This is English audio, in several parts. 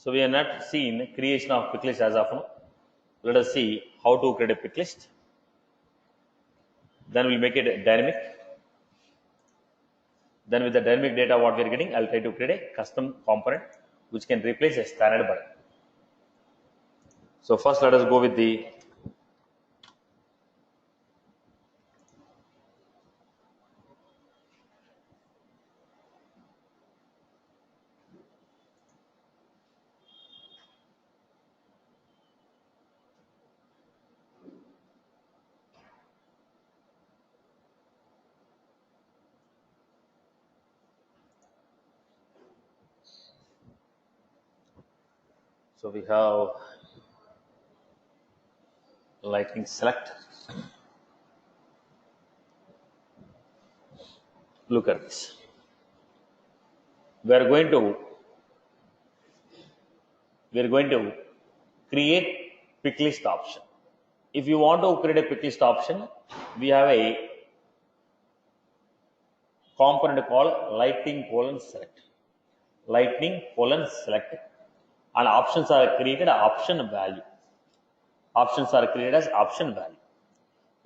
So we have not seen creation of pick list as of now. Let us see how to create a pick list. Then we'll make it dynamic. Then with the dynamic data what we are getting, I'll try to create a custom component which can replace a standard button. So first let us go with the so we have lightning select. Look at this. We are going to create pick list option. If you want to create a pick list option, we have a component called lightning select. Lightning select, and options are created option value. Options are created as option value.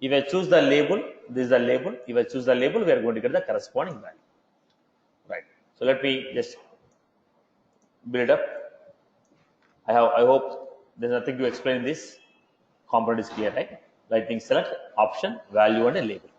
If I choose the label, this is the label. If I choose the label, we are going to get the corresponding value. Right. So let me just build up. I hope there's nothing to explain in this. Component is clear, right? Lightning select, option, value, and a label.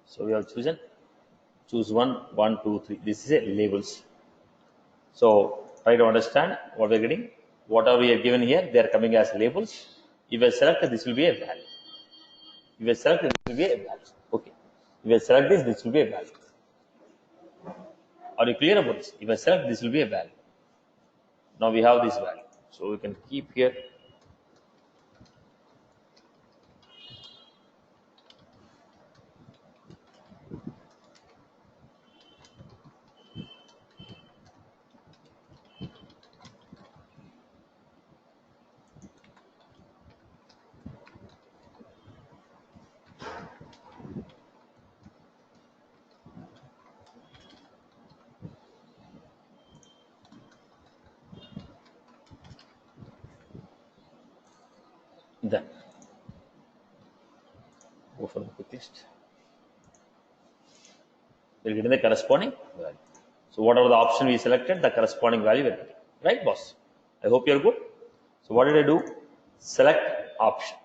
So we have choose 1, 2, 3. This is a labels. So try to understand what we're getting. Whatever we are given here, they are coming as labels. If I select this will be a value. If I select this will be a value. Okay. If I select this will be a value. Are you clear about this? If I select this will be a value. Now we have this value. So we can keep here. Then go for the pick list. We'll get in the corresponding value. So whatever the option we selected, the corresponding value will get. Right, boss? I hope you're good. So what did I do? Select option.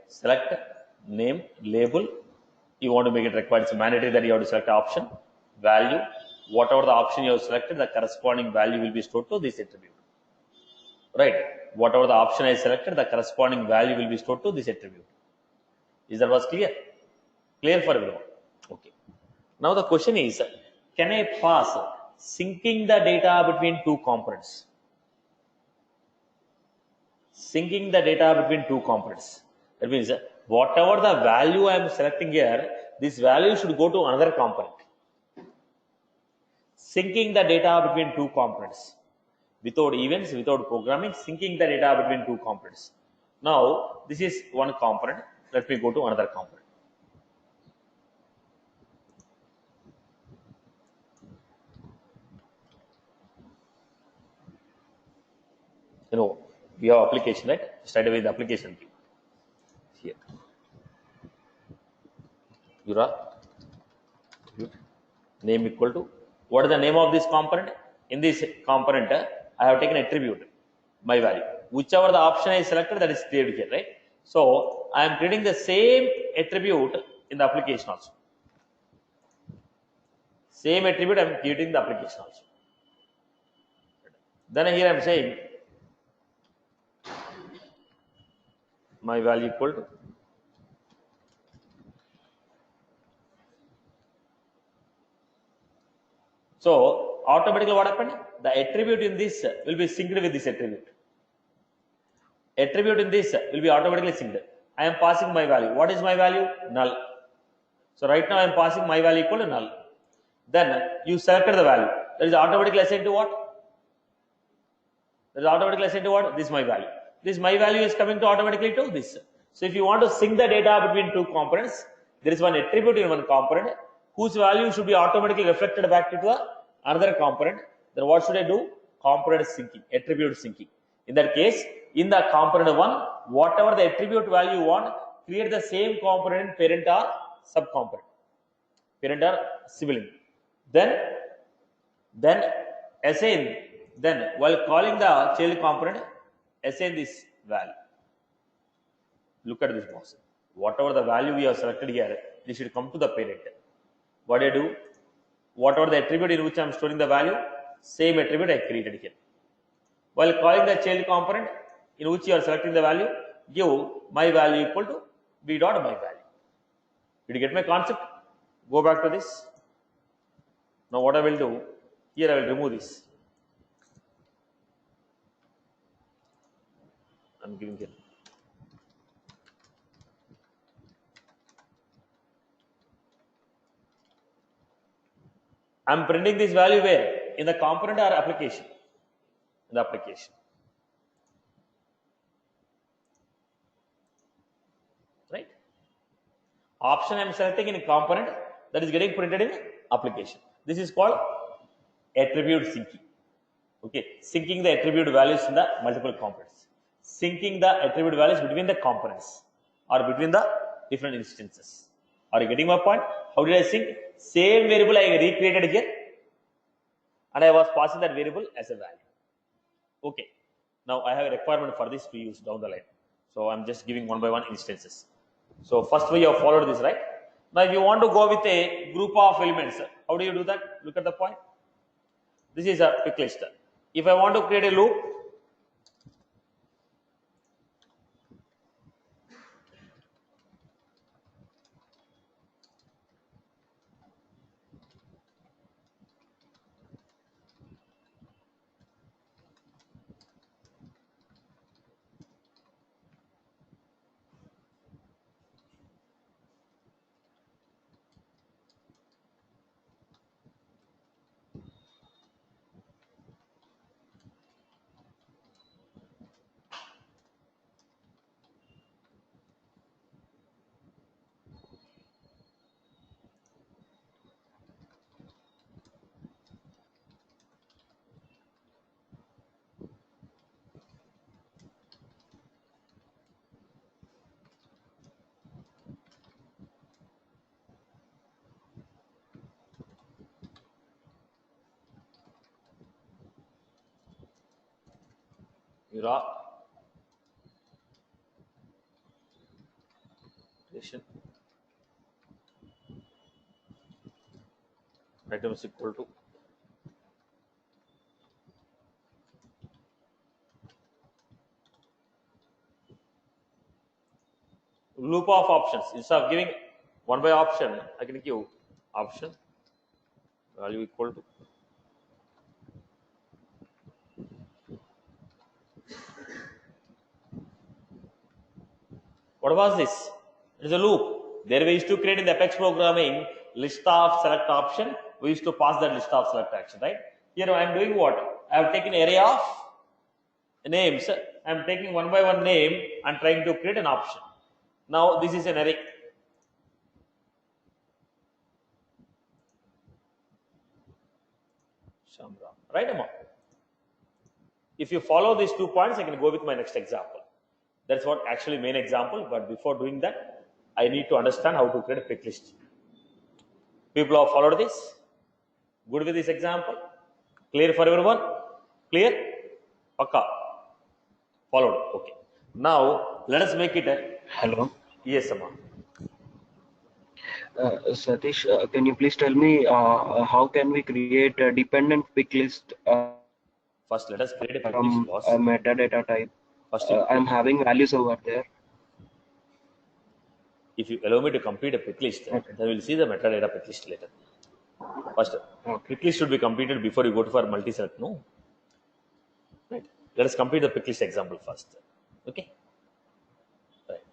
Select name, label. You want to make it required. It's mandatory that you have to select option, value. Whatever the option you have selected, the corresponding value will be stored to this attribute. Right. Whatever the option I selected, the corresponding value will be stored to this attribute. Is that was clear? Clear for everyone? Okay. Now the question is, can I pass syncing the data between two components? Syncing the data between two components. That means whatever the value I am selecting here, this value should go to another component. Syncing the data between two components. Without events, without programming, syncing the data between two components. Now, this is one component. Let me go to another component. You know, we have application, right? Start with the application here. Name equal to, what is the name of this component? In this component, I have taken attribute, my value. Whichever the option I selected, that is saved here, right? So I am creating the same attribute in the application also. Same attribute I am creating the application also. Then here I am saying my value equal to so automatically what happened? The attribute in this will be synced with this attribute. Attribute in this will be automatically synced. I am passing my value. What is my value? Null. So right now I am passing my value equal to null. Then you selected the value. That is automatically assigned to what? That is automatically assigned to what? This is my value. This my value is coming to automatically to this. So if you want to sync the data between two components, there is one attribute in one component whose value should be automatically reflected back to the another component. Then what should I do? Component syncing, attribute syncing. In that case, in the component 1, whatever the attribute value you want, create the same component in parent or subcomponent, parent or sibling. Then assign, then while calling the child component, assign this value. Look at this box. Whatever the value we have selected here, this should come to the parent. What do I do? Whatever the attribute in which I am storing the value, same attribute I created here. While calling the child component in which you are selecting the value, give my value equal to b dot my value. Did you get my concept? Go back to this. Now what I will do, here I will remove this. I am giving here. I am printing this value where? In the component or application? In the application. Right? Option I am selecting in a component that is getting printed in application. This is called attribute syncing. Okay, syncing the attribute values in the multiple components. Syncing the attribute values between the components or between the different instances. Are you getting my point? How did I sync? Same variable I recreated here and I was passing that variable as a value. Okay, now I have a requirement for this to use down the line. So I'm just giving one by one instances. So first way you have followed this, right? Now if you want to go with a group of elements, how do you do that? Look at the point. This is a pick list. If I want to create a loop, item is equal to loop of options. Instead of giving one by option, I can give option value equal to what was this? It is a loop. There we used to create in the Apex programming list of select option. We used to pass that list of select action, right? Here I am doing what? I have taken array of names. I am taking one by one name and trying to create an option. Now this is an array. Right, Amma? If you follow these 2 points, I can go with my next example. That's what actually main example. But before doing that, I need to understand how to create a pick list. People have followed this. Good with this example. Clear for everyone? Clear? Pakka. Followed. Okay. Now Let us make it a Hello, yes, Amma. Satish. Can you please tell me how can we create a dependent pick list First, let us create a pick list, from boss. a metadata type? First, I'm having values over there. if you allow me to complete a pick list, Okay. then we'll see the metadata pick list later. First, Okay. pick list should be completed before you go to for multi-select. No, right? Let us complete the pick list example first. Okay. Right.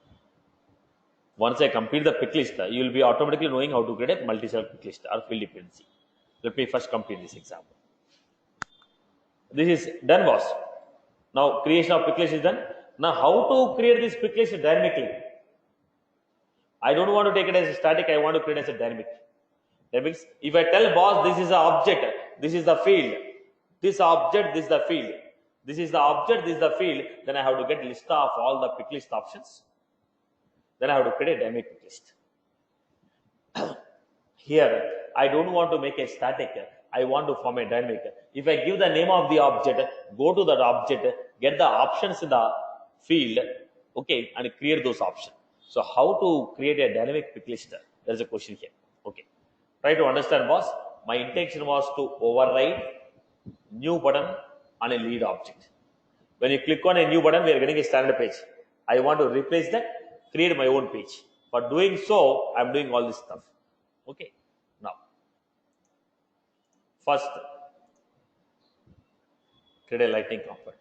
Once I complete the pick list, you will be automatically knowing how to create a multi-select pick list or field dependency. Let me first complete this example. This is done, boss. Now creation of pick list is done. Now how to create this pick list dynamically? I don't want to take it as a static. I want to create as a dynamic. That means if I tell boss this is the object, this is the field, this object, this is the field, this is the object, this is the field, then I have to get list of all the pick list options. Then I have to create a dynamic pick list. Here, I don't want to make a static. I want to form a dynamic. If I give the name of the object, go to that object, get the options in the field, okay, and create those options. So how to create a dynamic pick list? There is a question here. Okay. Try to understand, boss. My intention was to override new button on a lead object. When you click on a new button, we are getting a standard page. I want to replace that, create my own page. For doing so, I'm doing all this stuff. Okay. Now, first, create a lightning component.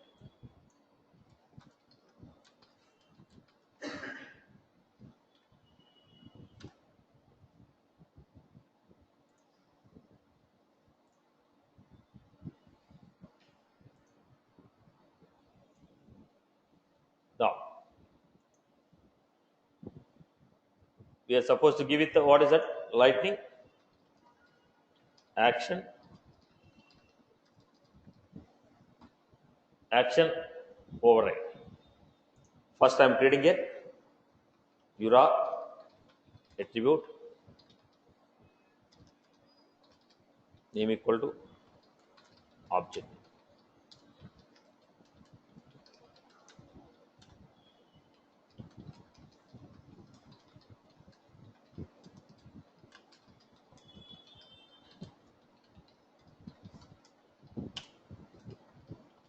Now, we are supposed to give it the, what is that? Lightning action action override. First, I'm creating a URA attribute name equal to object.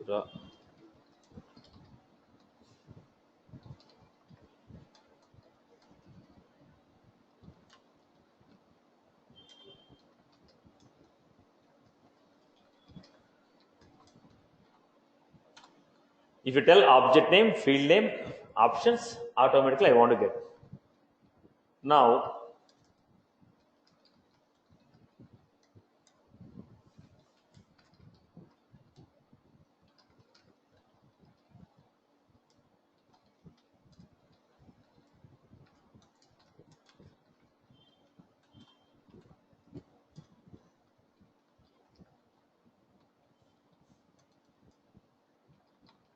URA. If you tell object name, field name, options, automatically I want to get. Now,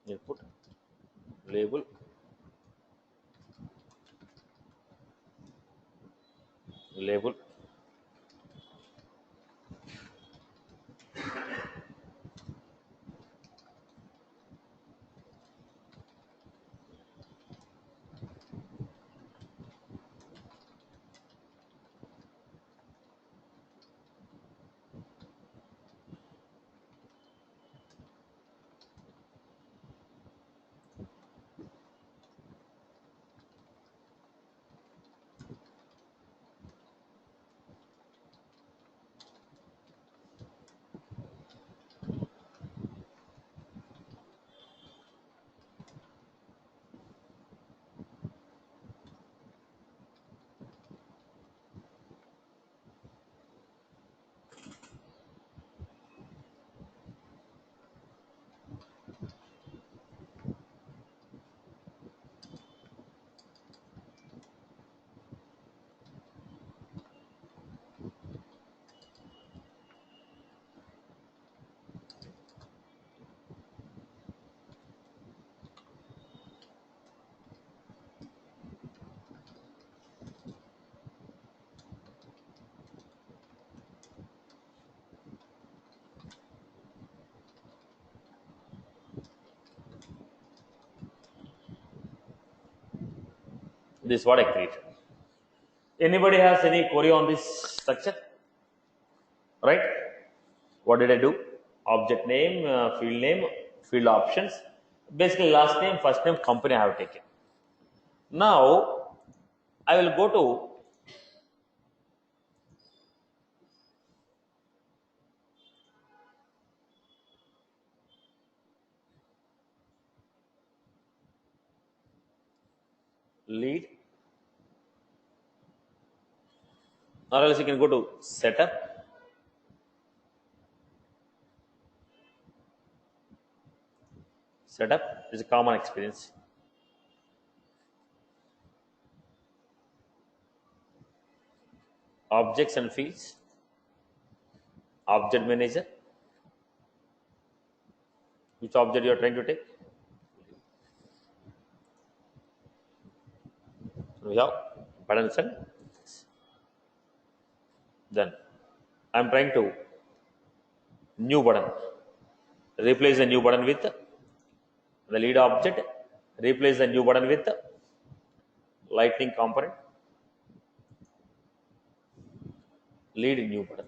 you put label label This is what I created. Anybody has any query on this structure? Right? What did I do? Object name, field name, field options. Basically, last name, first name, company I have taken. Now, I will go to lead, or else you can go to setup. Setup is a common experience. Objects and fields, object manager. Which object you are trying to take? We have buttons and then I am trying to new button. Replace the new button with the lead object. Replace the new button with lightning component. Lead new button.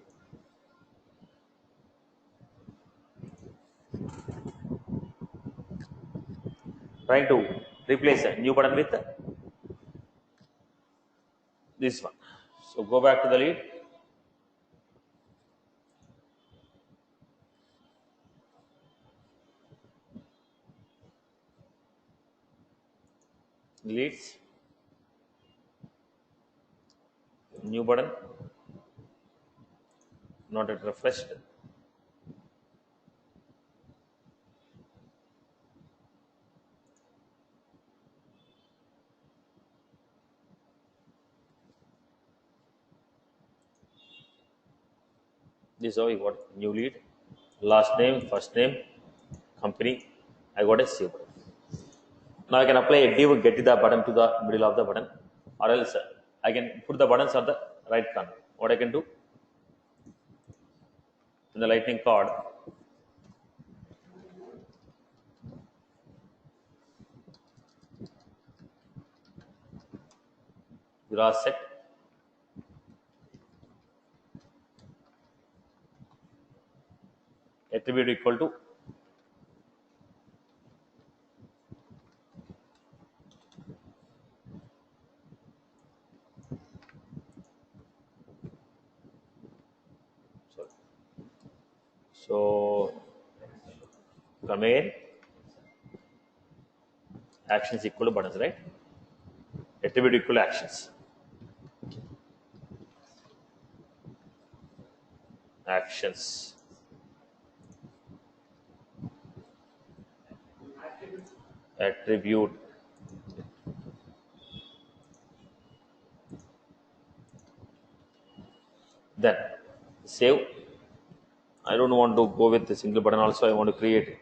Trying to replace a new button with this one. So go back to the lead. Leads. New button. Not yet refreshed. This is how you got new lead. Last name, first name, company. I got a save button. Now I can apply a div, get the button to the middle of the button, or else I can put the buttons on the right corner. What I can do in the lightning card, grass set, attribute equal to sorry. So command actions equal to buttons, right? Attribute equal to actions. Actions. Attribute then save. I don't want to go with the single button also, I want to create it.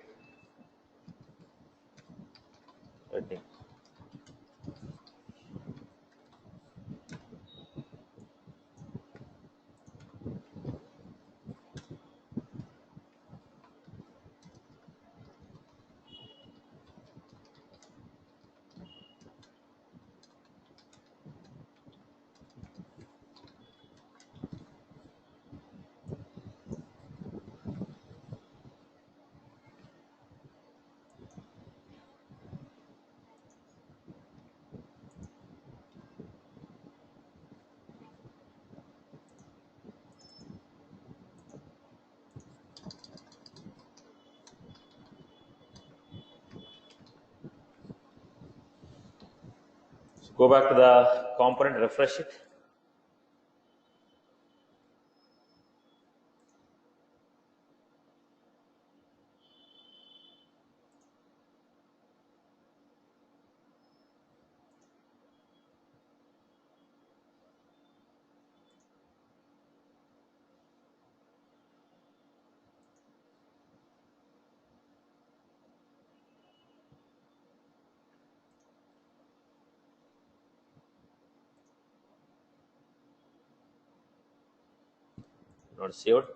So go back to the component, refresh it. Not saved.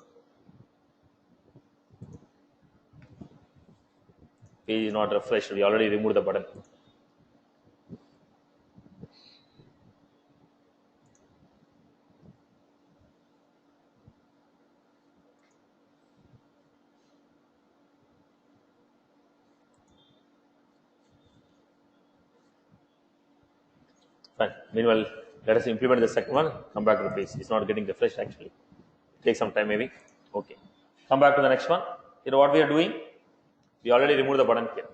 Page is not refreshed. We already removed the button. Fine. Meanwhile, let us implement the second one. Come back to the page. It's not getting refreshed actually. Take some time maybe. Okay. Come back to the next one. You know what we are doing? We already removed the button here.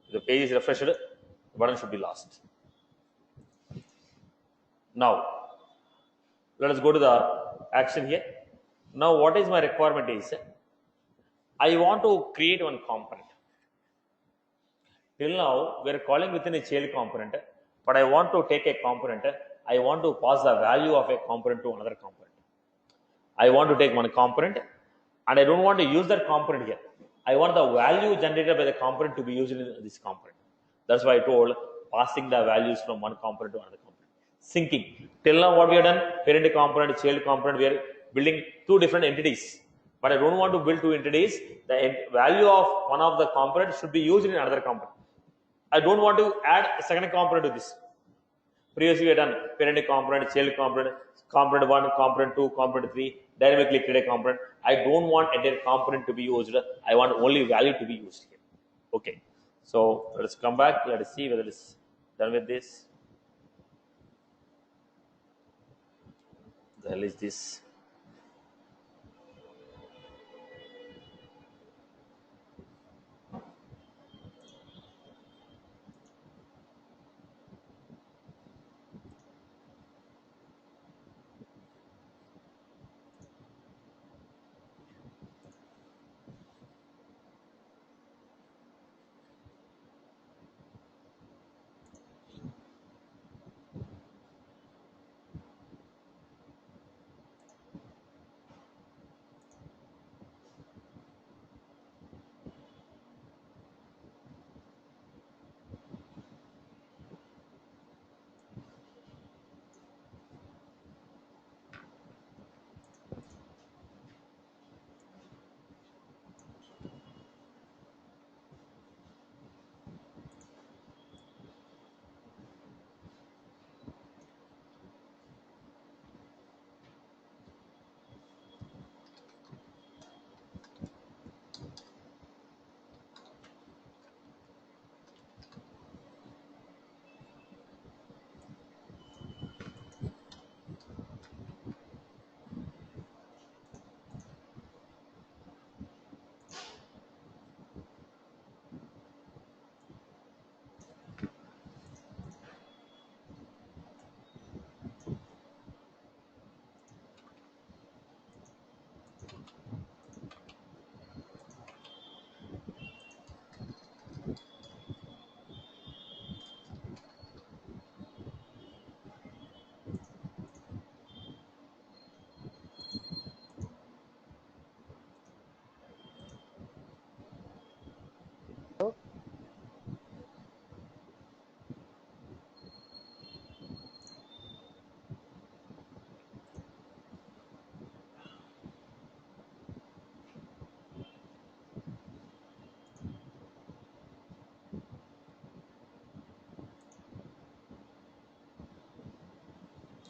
If the page is refreshed, the button should be lost. Now, let us go to the action here. Now, what is my requirement is, I want to create one component. Till now, we are calling within a child component, but I want to take a component. I want to pass the value of a component to another component. I want to take one component, and I don't want to use that component here. I want the value generated by the component to be used in this component. That's why I told passing the values from one component to another component. Syncing. Till now, what we have done, parent component, child component, we are building two different entities. But I don't want to build two entities. The value of one of the components should be used in another component. I don't want to add a second component to this. Previously, we have done parent component, child component, component 1, component 2, component 3, dynamically create a component. I don't want entire component to be used. I want only value to be used here. Okay. So let us come back. Let us see whether it's done with this. The hell is this?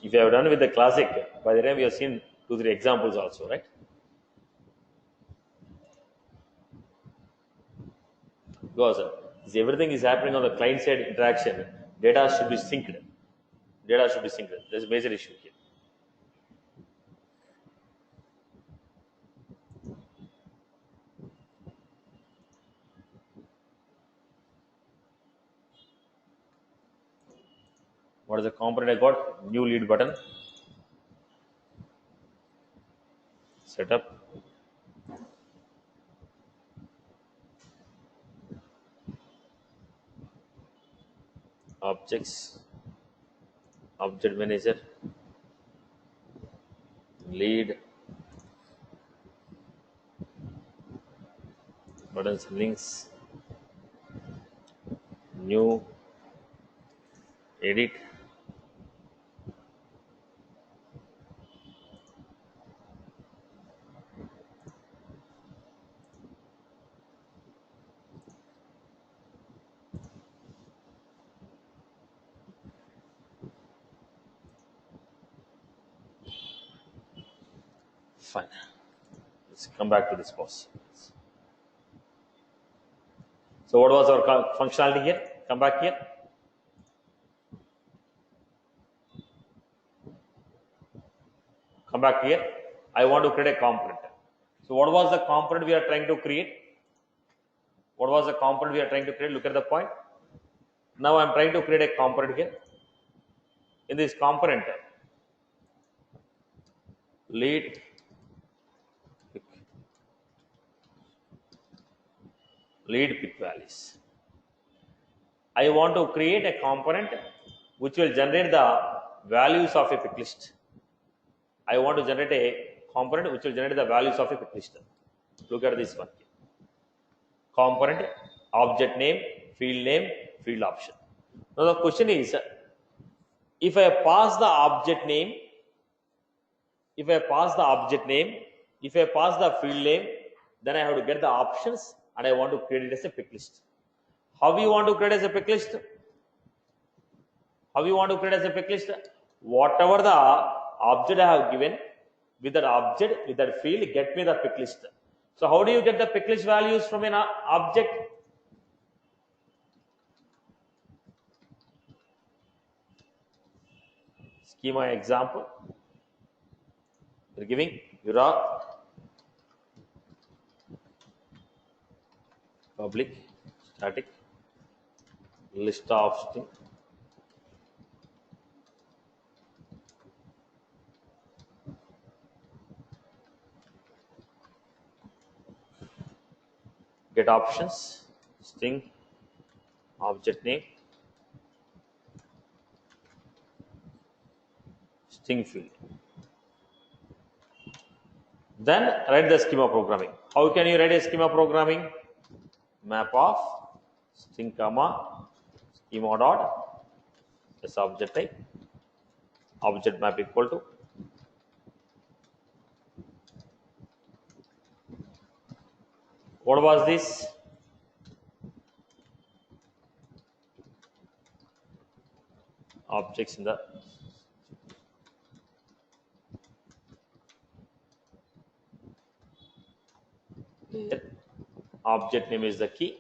If you have done with the classic, by the time we have seen 2-3 examples also, right? Because if everything is happening on the client side interaction, data should be synced. Data should be synced. There's a major issue here. What is the component I got? New lead button. Setup. Objects. Object manager. Lead. Buttons, links. New. Edit. Fine. Let's come back to this pause. So what was our functionality here? Come back here. Come back here. I want to create a component. So what was the component we are trying to create? What was the component we are trying to create? Look at the point. Now I am trying to create a component here. In this component, lead pick values. I want to create a component which will generate the values of a pick list. I want to generate a component which will generate the values of a pick list. Look at this one. Component, object name, field option. Now the question is, if I pass the object name, if I pass the field name, then I have to get the options and I want to create it as a pick list. How you want to create as a pick list? How you want to create as a pick list? Whatever the object I have given, with that object, with that field, get me the pick list. So how do you get the pick list values from an object? Schema example. You're giving Iraq public static list of string get options string object name string field. Then write the schema programming. How can you write a schema programming? Map of string comma schema dot as object type, object map equal to what was this? Objects in the object name is the key.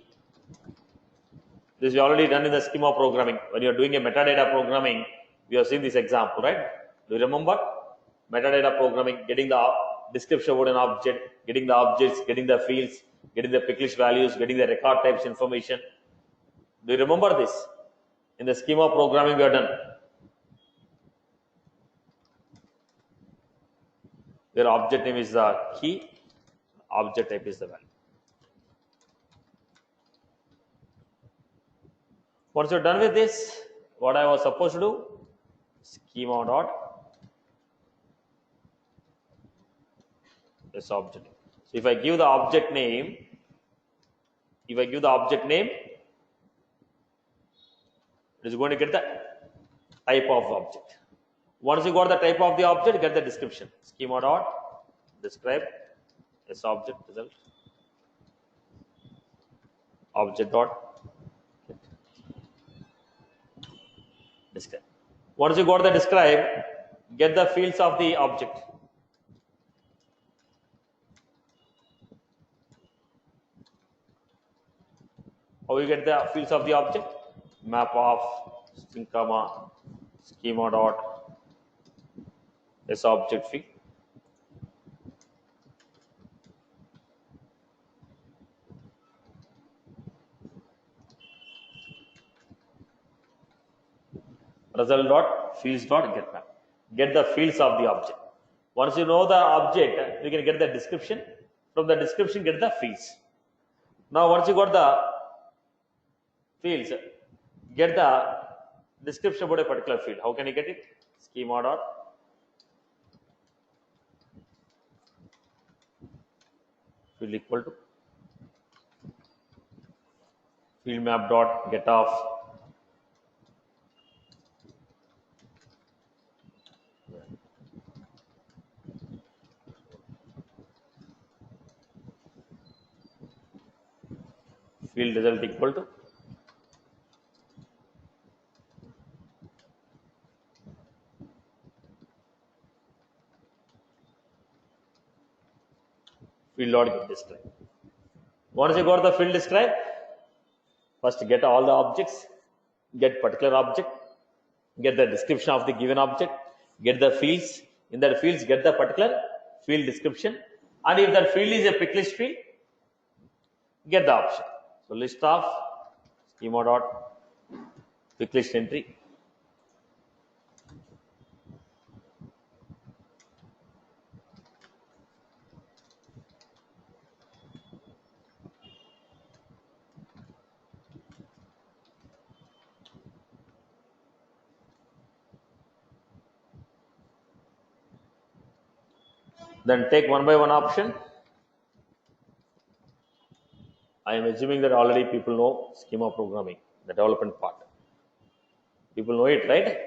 This is already done in the schema programming. When you are doing a metadata programming, we have seen this example, right? Do you remember? Metadata programming, getting the description about an object, getting the objects, getting the fields, getting the pick list values, getting the record types information. Do you remember this? In the schema programming we are done. Where object name is the key, object type is the value. Once you're done with this, what I was supposed to do, schema dot this object. So if I give the object name, it is going to get the type of object. Once you got the type of the object, get the description. Schema dot describe this object result. Object dot describe. Once you got the describe, get the fields of the object. How you get the fields of the object? Map of string comma schema dot this object field. Result dot fields dot get map. Get the fields of the object. Once you know the object, you can get the description. From the description, get the fields. Now, once you got the fields, get the description about a particular field. How can you get it? Schema dot field equal to field map dot get off field result equal to field dot get describe. Once you got the field describe, first get all the objects, get particular object, get the description of the given object, get the fields, In that fields, get the particular field description, and if that field is a pick list field, get the option. So list of schema dot pick list entry. Then take one by one option. I am assuming that already people know schema programming, the development part. People know it, right?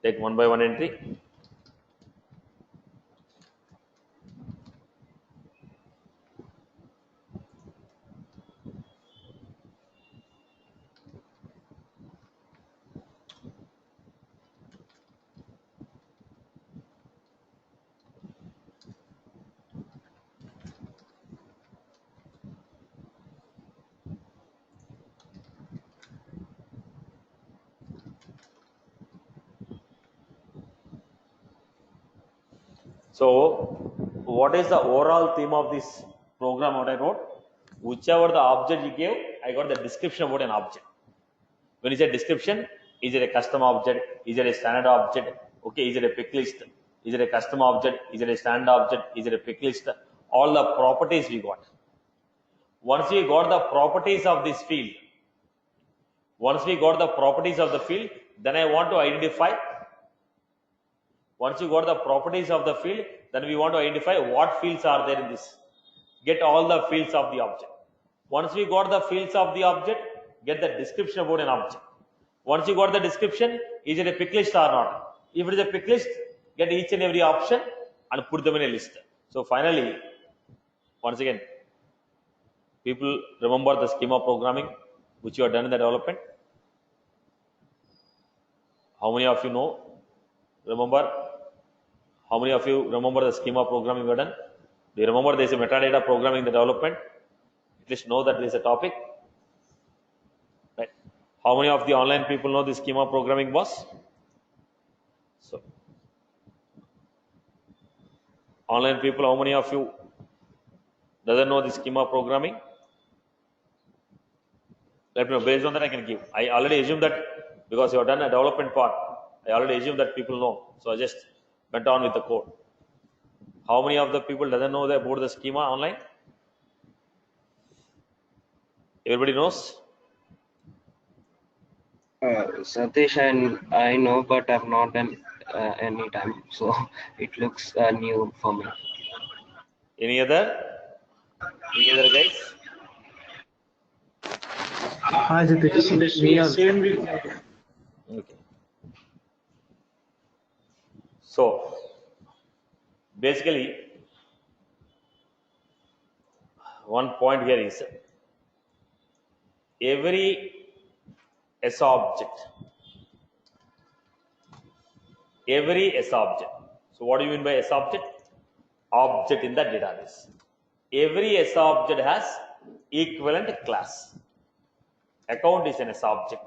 Take one by one entry. So, what is the overall theme of this program? What I wrote, whichever the object you gave, I got the description about an object. When you say description, is it a custom object? Is it a standard object? Okay, is it a pick list? Is it a custom object? Is it a standard object? Is it a pick list? All the properties we got. Once we got the properties of this field, then I want to identify. Once you got the properties of the field, then we want to identify what fields are there in this. Get all the fields of the object. Once we got the fields of the object, get the description about an object. Once you got the description, is it a pick list or not? If it is a pick list, get each and every option and put them in a list. So finally, once again, people remember the schema programming which you have done in the development. How many of you know? Remember? How many of you remember the schema programming we have done? Do you remember there is a metadata programming in the development? At least know that there is a topic. Right? How many of the online people know the schema programming was? So, online people, how many of you doesn't know the schema programming? Let me know. Based on that, I can give. I already assume that because you have done a development part, I already assume that people know. So I just went on with the code. How many of the people doesn't know about the schema online? Everybody knows? Satish, and I know, but I've not done any time, so it looks new for me. Any other? Any other guys? Hi, Satish. We are. Okay. So, basically, one point here is every S object. So, what do you mean by S object? Object in the database. Every S object has equivalent class. Account is an S object.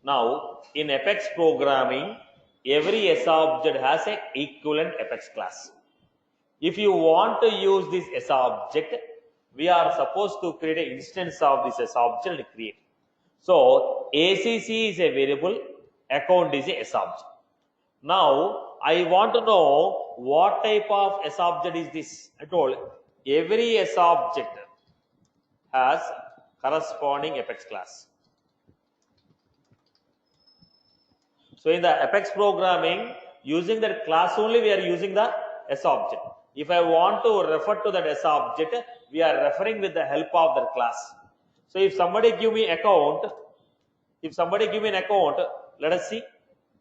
Now, in Apex programming, every S object has an equivalent Apex class. If you want to use this S object, we are supposed to create an instance of this S object and create. So, ACC is a variable, account is a S object. Now, I want to know what type of S object is this. I told every S object has corresponding Apex class. So in the Apex programming, using that class only, we are using the S object. If I want to refer to that S object, we are referring with the help of that class. So if somebody give me account, let us see.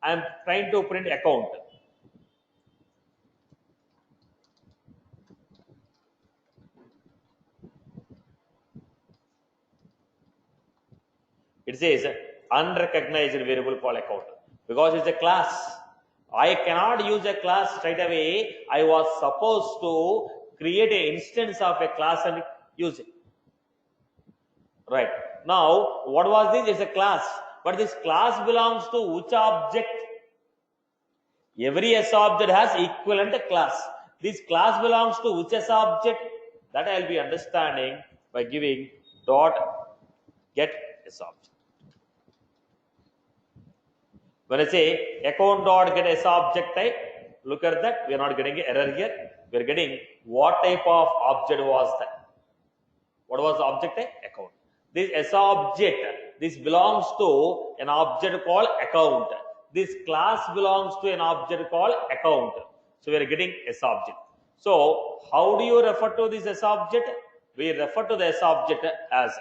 I am trying to print account. It says unrecognized variable called account because it's a class. I cannot use a class straight away. I was supposed to create an instance of a class and use it. Right. Now, what was this? It's a class. But this class belongs to which object? Every S object has equivalent class. This class belongs to which S object? That I will be understanding by giving dot get S object. When I say account dot get S object type, look at that. We are not getting an error here. We are getting what type of object was that? What was the object type? Account. This S object, this belongs to an object called account. This class belongs to an object called account. So we are getting S object. So how do you refer to this S object? We refer to the S object as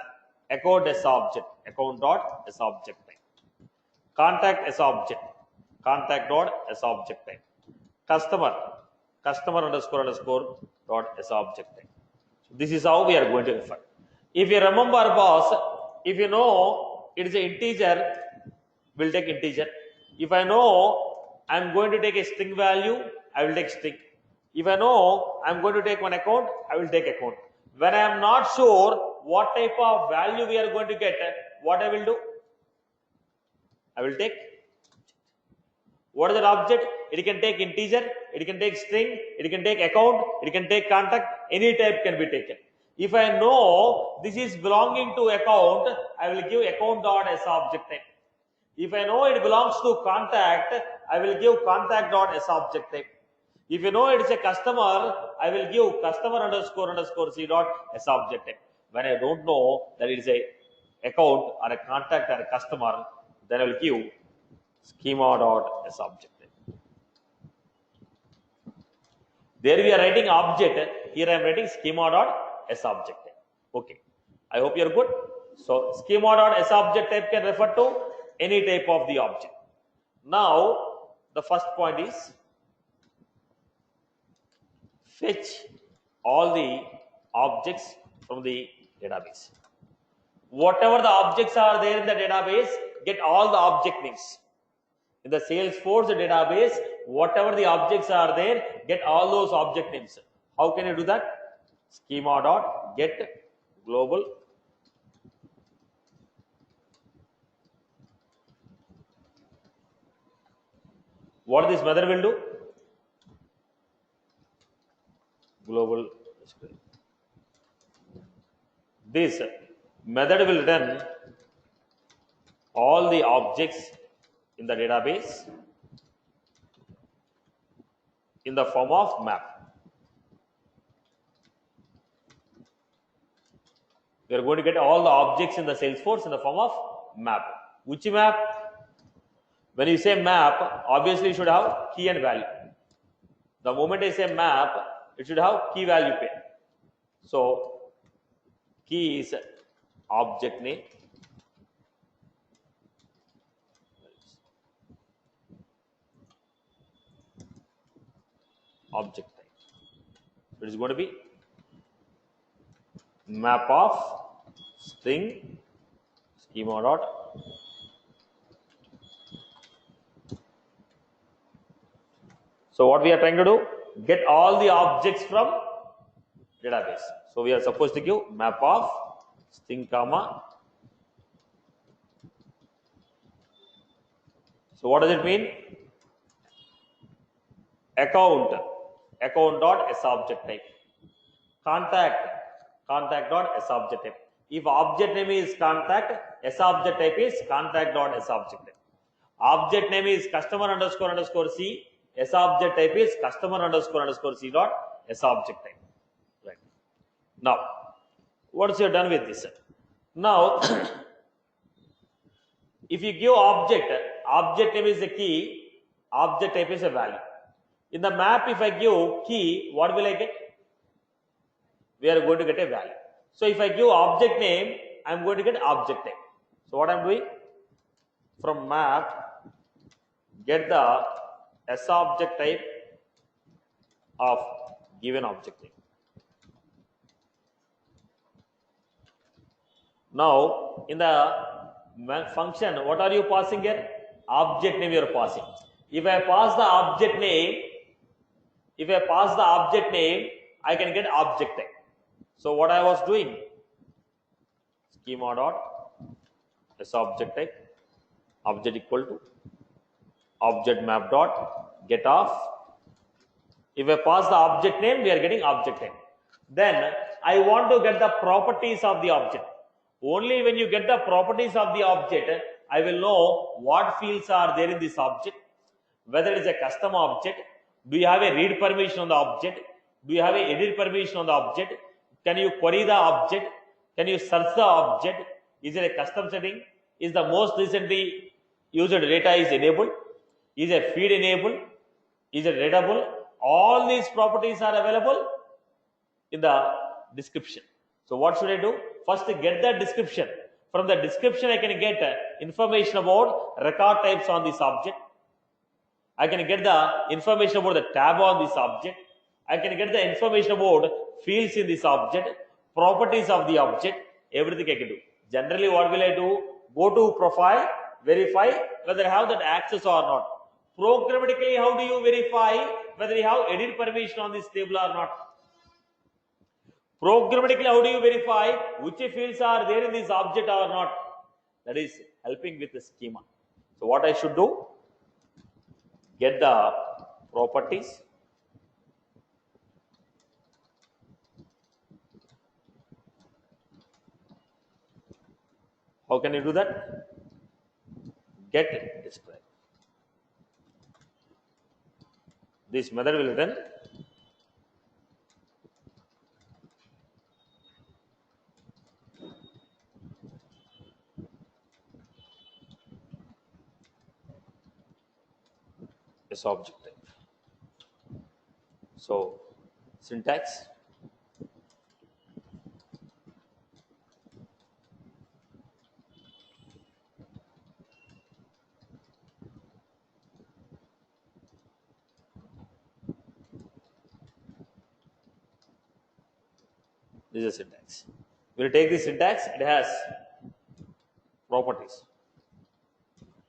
account S object, account dot S object type. Contact S object, contact dot S object type. Customer, customer underscore dot S object type. So this is how we are going to refer. If you remember, boss, if you know it is an integer, we'll take integer. If I know I'm going to take a string value, I will take string. If I know I'm going to take one account, I will take account. When I am not sure what type of value we are going to get, what I will do? I will take. What is that object? It can take integer, it can take string, it can take account, it can take contact, any type can be taken. If I know this is belonging to account, I will give account dot S object type. If I know it belongs to contact, I will give contact dot S object type. If you know it is a customer, I will give customer underscore C dot S object type. When I don't know that it is a account or a contact or a customer, then I will give schema dot S object type. There we are writing object, here I am writing schema dot S object type. Okay, I hope you are good. So schema dot S object type can refer to any type of the object. Now the first point is fetch all the objects from the database. Whatever the objects are there in the database, get all the object names. In the Salesforce database, whatever the objects are there, get all those object names. How can you do that? Schema dot get global what this method will do? Global. This method will return all the objects in the database in the form of map. We are going to get all the objects in the Salesforce in the form of map. Which map? When you say map, obviously you should have key and value. The moment I say map, it should have key value pair. So key is object name. Object type. So it is going to be map of string schema dot so what we are trying to do, get all the objects from database. So we are supposed to give map of string comma. So what does it mean? Account dot S object type. Contact dot S object type. If object name is contact, S object type is contact dot S object type. Object name is customer underscore C, S object type is customer underscore C dot S object type. Right. Now, once you are done with this, now if you give object name is a key, object type is a value. In the map, if I give key, what will I get? We are going to get a value. So if I give object name, I am going to get object type. So what I am doing? From map, get the S object type of given object name. Now, in the function, what are you passing here? Object name you are passing. If I pass the object name, I can get object type. So what I was doing? schema dot as object type, object equal to object map dot get of. If I pass the object name, we are getting object name. Then I want to get the properties of the object. Only when you get the properties of the object, I will know what fields are there in this object, whether it is a custom object, do you have a read permission on the object, do you have a edit permission on the object, can you query the object, can you search the object, is it a custom setting, is the most recently used data is enabled, is a feed enabled, is it readable? All these properties are available in the description. So what should I do? First get the description. From the description I can get information about record types on this object. I can get the information about the tab on this object. I can get the information about fields in this object, properties of the object, everything I can do. Generally what will I do? Go to profile, verify whether I have that access or not. Programmatically, how do you verify whether you have edit permission on this table or not? Programmatically, how do you verify which fields are there in this object or not? That is helping with the schema. So what I should do? Get the properties. How can you do that? Get describe. This method will return as object type. So syntax, this is a syntax. We will take this syntax, it has properties.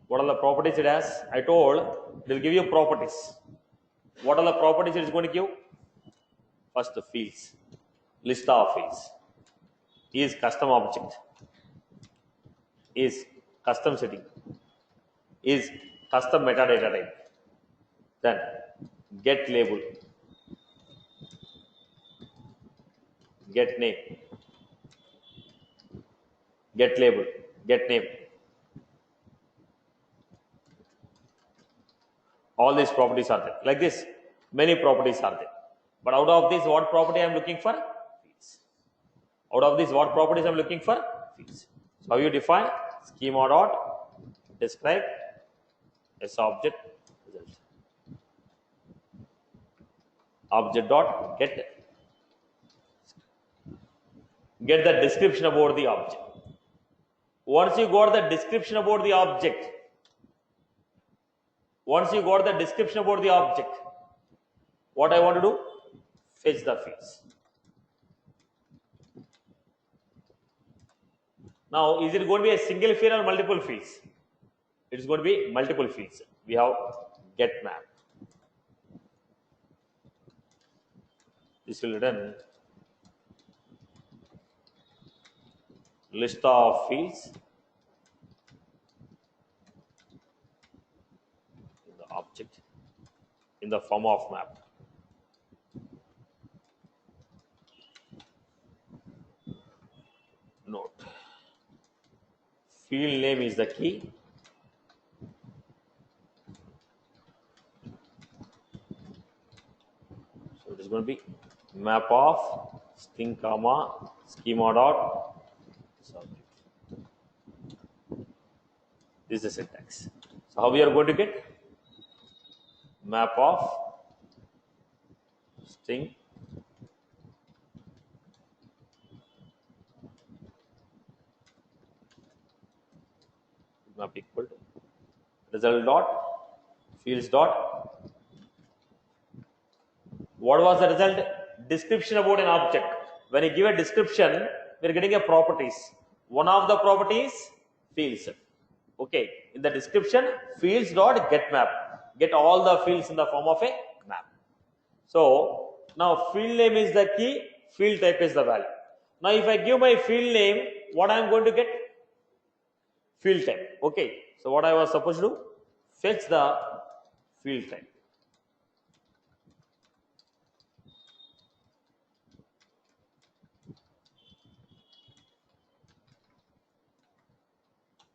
What are the properties it has? I told it will give you properties. What are the properties it is going to give? First, the fields, list of fields, is custom object, is custom setting, is custom metadata type, then get label, get name, get label, get name. All these properties are there. Like this, many properties are there. But out of this, what property I am looking for? Fields. Out of this, what properties I am looking for? Fields. So how you define? Schema dot describe as object result. Object dot get the description about the object. Once you got the description about the object, what I want to do? Fetch the fields. Now, is it going to be a single field or multiple fields? It is going to be multiple fields. We have get map. This will return list of fields in the object in the form of map. Note, field name is the key. So it is going to be map of string comma schema dot subject. This is the syntax. So how we are going to get map of string map equal to result dot fields dot. What was the result? Description about an object. When you give a description, we are getting a properties. One of the properties, fields. Okay, in the description, fields dot get map. Get all the fields in the form of a map. So now field name is the key, field type is the value. Now if I give my field name what I am going to get? Field type. Okay. So what I was supposed to do? Fetch the field type.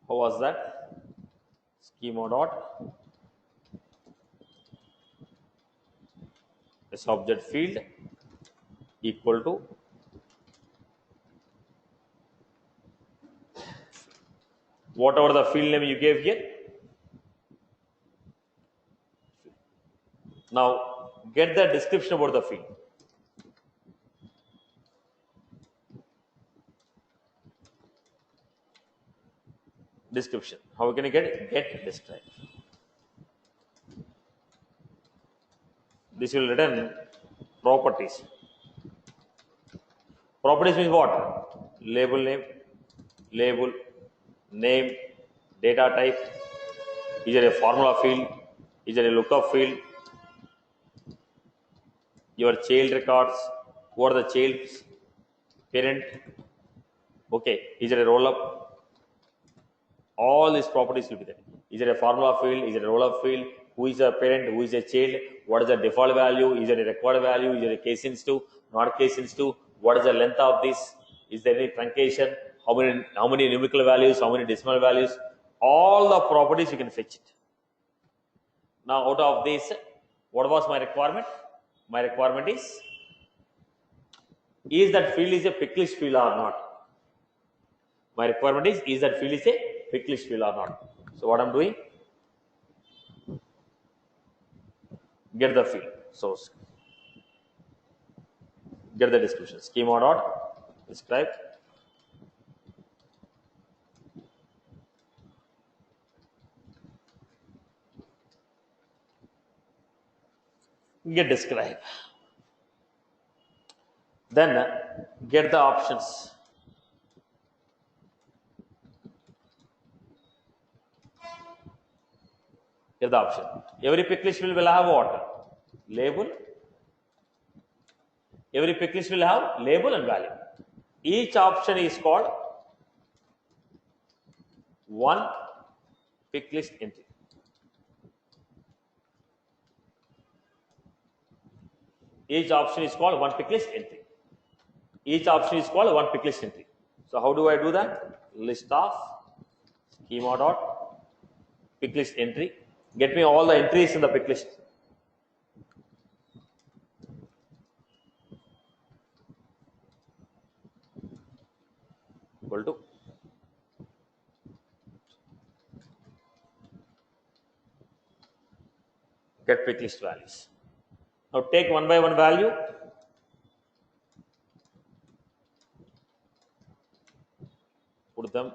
How was that? Schema dot this object field equal to whatever the field name you gave here. Now get the description about the field. Description. How can you get it? Get describe. This will return properties. Properties means what? Label name, label, name, data type. Is there a formula field? Is there a lookup field? Your child records. Who are the child's parent? Okay. Is there a roll up? All these properties will be there. Is there a formula field? Is there a roll-up field? Who is the parent? Who is the child? What is the default value? Is there a required value? Is there a case sensitive? Not case sensitive? What is the length of this? Is there any truncation? How many numerical values? How many decimal values? All the properties you can fetch it. Now out of this, what was my requirement? My requirement is that field is a pick list field or not? My requirement is that field is a pick list field or not? So what I'm doing? Get the field. So get the description. Schema dot describe. Get describe. Then get the options. Get the option. Every pick list will have what? Label. Every pick list will have label and value. Each option is called one pick list entry. Each option is called one pick list entry. Each option is called one pick list entry. So how do I do that? List of schema dot pick list entry. Get me all the entries in the pick list. Equal to get pick list values. Now take one by one value. Put them.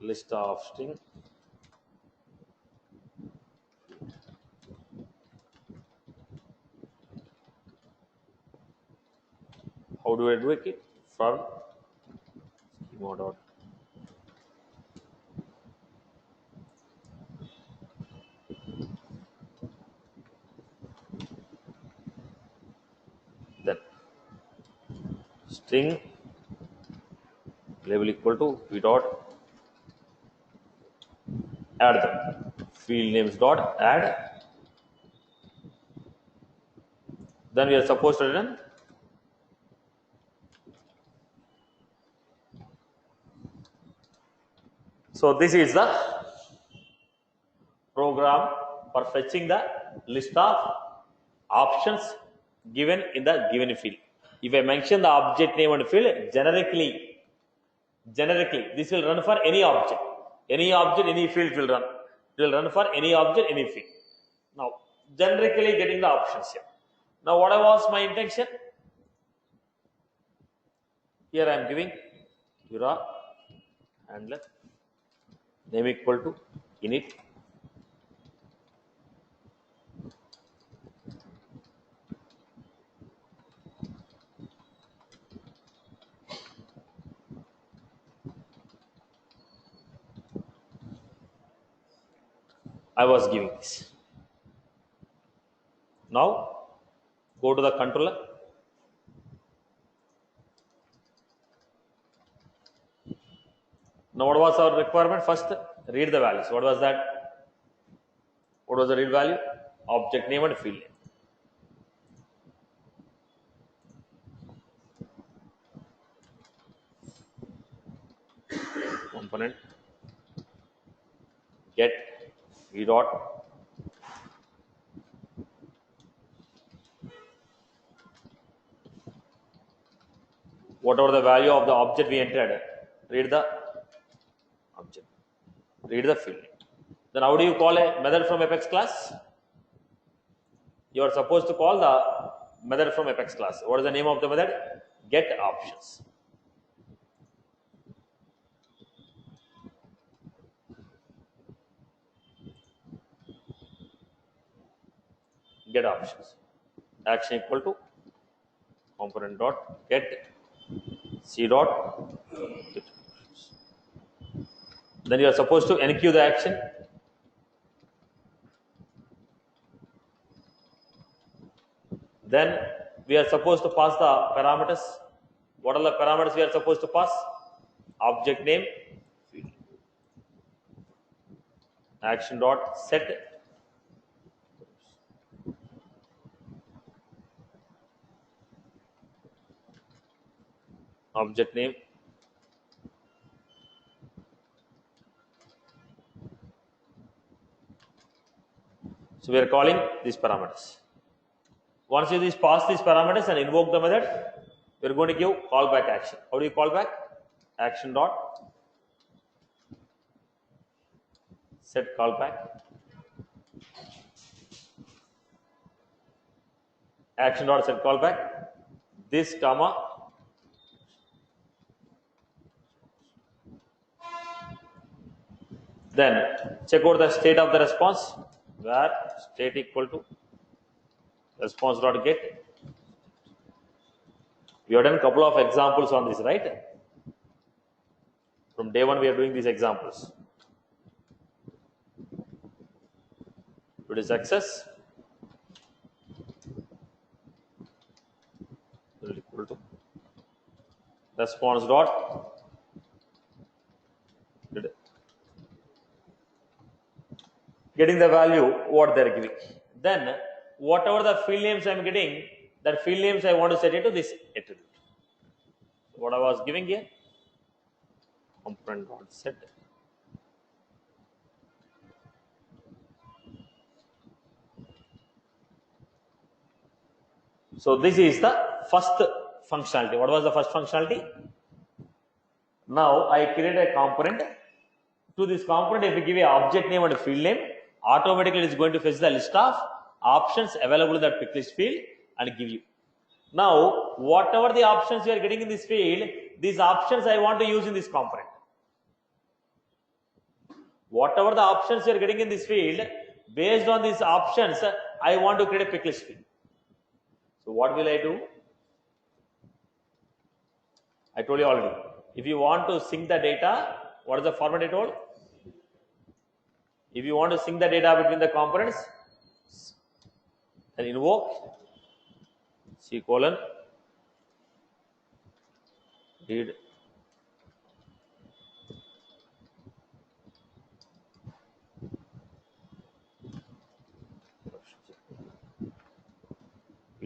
List of string. How do I do it? For schema dot then string label equal to p dot add them. Field names dot add. Then we are supposed to return so this is the program for fetching the list of options given in the given field. If I mention the object name and field generically, this will run for any object. Any object, any field will run. It will run for any object, any field. Now, generically getting the options here. Now, what was my intention? Here I am giving Jura handler name equal to init. I was giving this. Now go to the controller. Now what was our requirement? First read the values. What was that? What was the read value? Object name and field name. Component get v dot whatever the value of the object we entered, read the object, read the field name. Then how do you call a method from Apex class? You are supposed to call the method from Apex class. What is the name of the method? Get options. Get options. Action equal to component dot get c dot get options. Then you are supposed to enqueue the action. Then we are supposed to pass the parameters. What are the parameters we are supposed to pass? Object name, field name. Action dot set object name, so we are calling these parameters. Once you pass these parameters and invoke the method, we are going to give callback action. How do you call back? Action dot set callback. Action dot set callback. This comma then check out the state of the response, where state equal to response dot get. We have done a couple of examples on this, right? From day one we are doing these examples. It is success equal to response dot getting the value what they are giving. Then whatever the field names I am getting, that field names I want to set into this attribute. What I was giving here, component dot set so this is the first functionality. What was the first functionality? Now I create a component. To this component, if you give a object name and a field name, automatically it is going to fetch the list of options available in that pick list field and give you. Now whatever the options you are getting in this field, these options I want to use in this component. Whatever the options you are getting in this field, based on these options I want to create a pick list field. So what will I do? I told you already, if you want to sync the data, what is the format I told? If you want to sync the data between the components, then invoke C colon read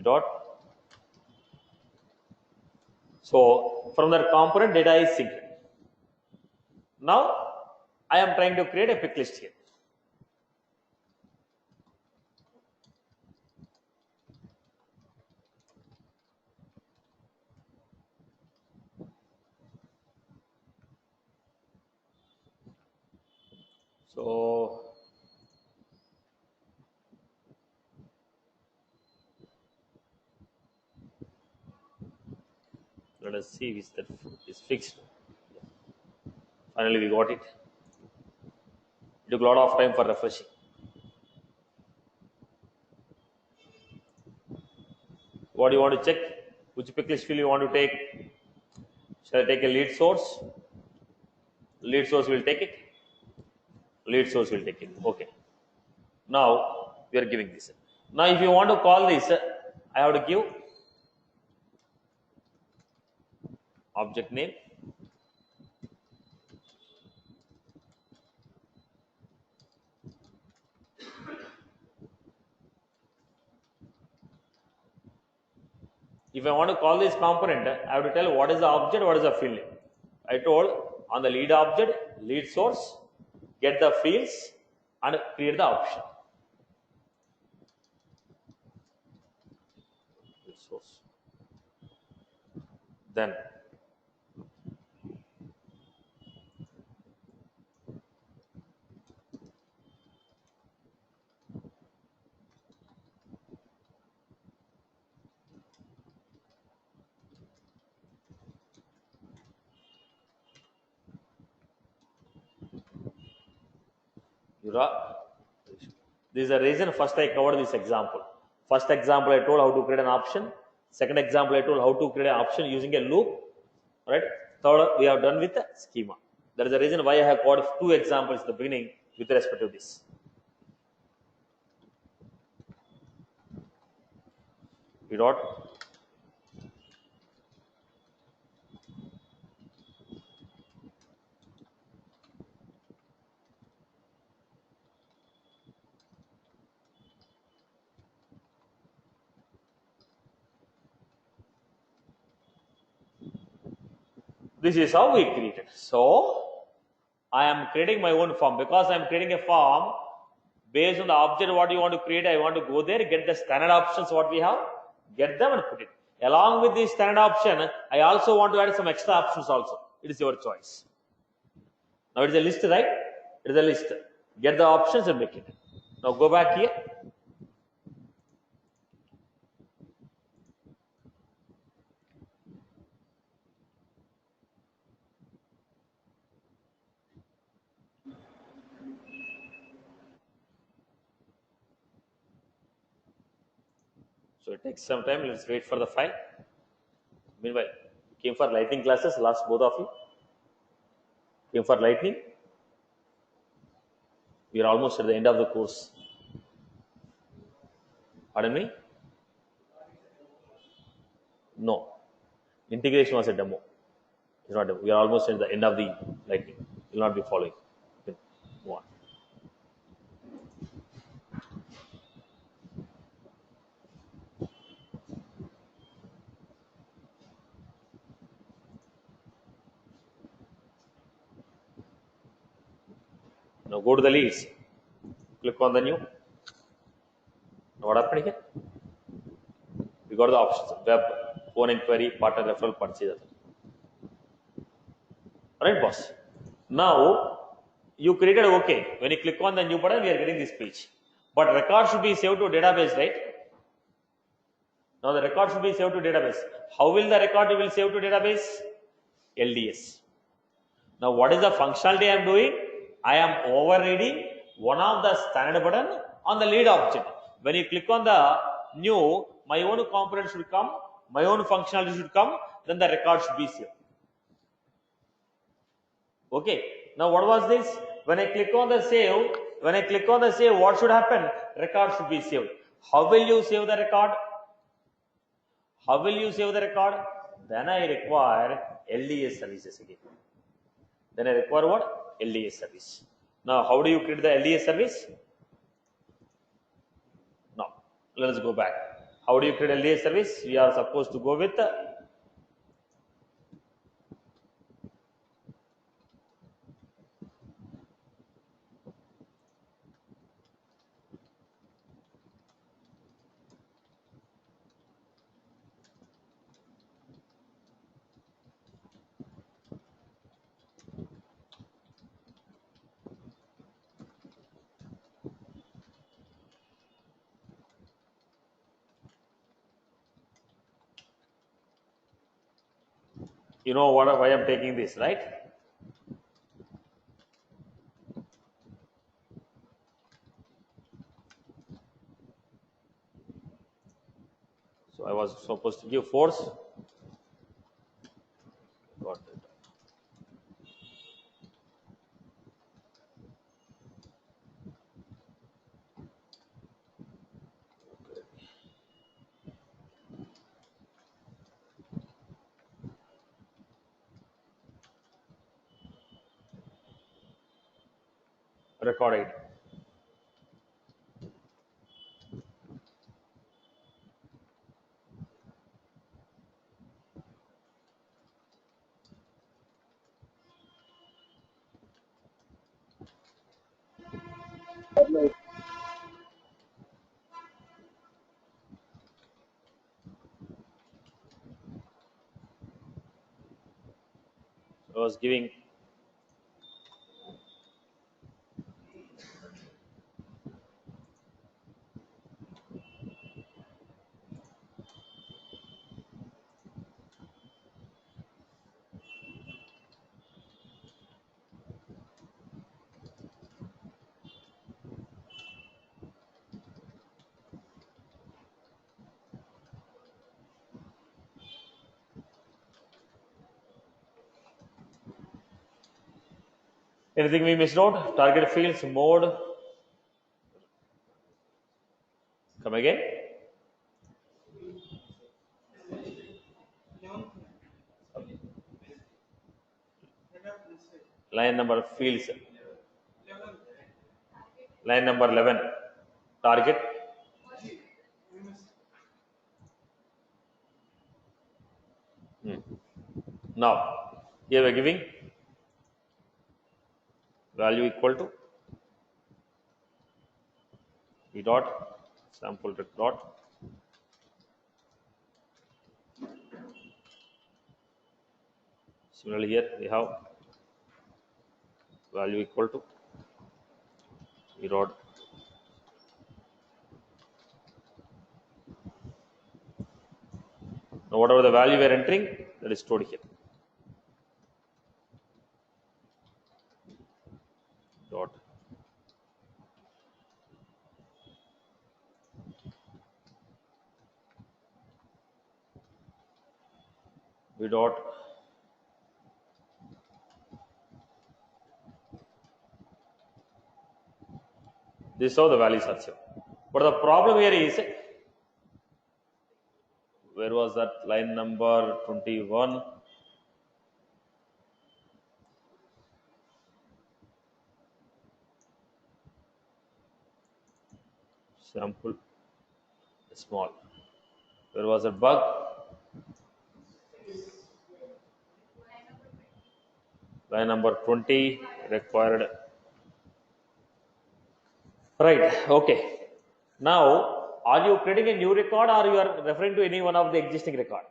dot. So from that component data is synced. Now I am trying to create a pick list here. So let us see if that is fixed. Finally we got it. It took a lot of time for refreshing. What do you want to check? Which pick list field you want to take? Shall I take a lead source? Lead source will take it. Lead source will take it. Okay. Now we are giving this. Now, if you want to call this, I have to give object name. If I want to call this component, I have to tell what is the object, what is the field. I told on the lead object, lead source, get the fields and create the option. Lead source. Then this is the reason first I covered this example. First example I told how to create an option. Second example I told how to create an option using a loop. Right? Third we have done with the schema. That is the reason why I have covered two examples at the beginning with respect to this. We got this is how we created. So I am creating my own form. Because I am creating a form based on the object what you want to create, I want to go there, get the standard options what we have, get them and put it. Along with this standard option, I also want to add some extra options also. It is your choice. Now it is a list, right? It is a list. Get the options and make it. Now go back here. So it takes some time. Let's wait for the file. Meanwhile, you came for lightning classes, last both of you. Came for lightning. We are almost at the end of the course. Pardon me? No. Integration was a demo. It's not a demo. We are almost at the end of the lightning. You will not be following. Okay. Move on. Now go to the leads. Click on the new. Now what happened here? We got the options: web, phone inquiry, partner referral, purchase. Alright, boss. Now you created OK. When you click on the new button, we are getting this page. But record should be saved to database, right? Now the record should be saved to database. How will the record will save to database? LDS. Now what is the functionality I am doing? I am overriding one of the standard button on the lead object. When you click on the new, my own component should come, my own functionality should come, then the record should be saved. Okay. Now what was this? When I click on the save, what should happen? Record should be saved. How will you save the record? How will you save the record? Then I require LDS services again. Then I require what? LDS service. Now how do you create the LDS service? Now let us go back. How do you create LDS service? We are supposed to go with you know what, why I am taking this, right? So I was supposed to give force. Got it. record ID. I was giving anything we missed out? Target fields, mode. Come again. Line number fields. Line number 11. Target. Now, here we are giving value equal to v dot sample rec dot similarly here we have value equal to v dot now whatever the value we are entering, that is stored here. Dot v dot this is how the values are saved. But the problem here is, where was that line number 21? Sample small. Where was that bug? Line number 20 required. Right. Okay. Now, are you creating a new record or you are referring to any one of the existing record?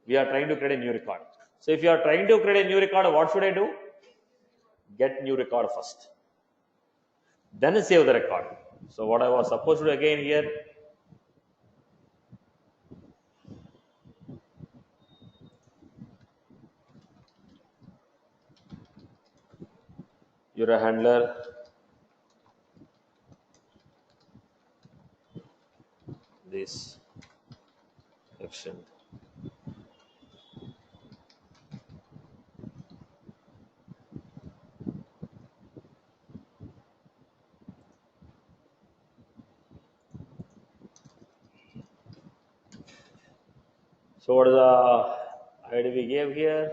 We are trying to create a new record. So if you are trying to create a new record, what should I do? Get new record first. Then save the record. So what I was supposed to do again here, you're a handler, this action. So what is the ID we gave here?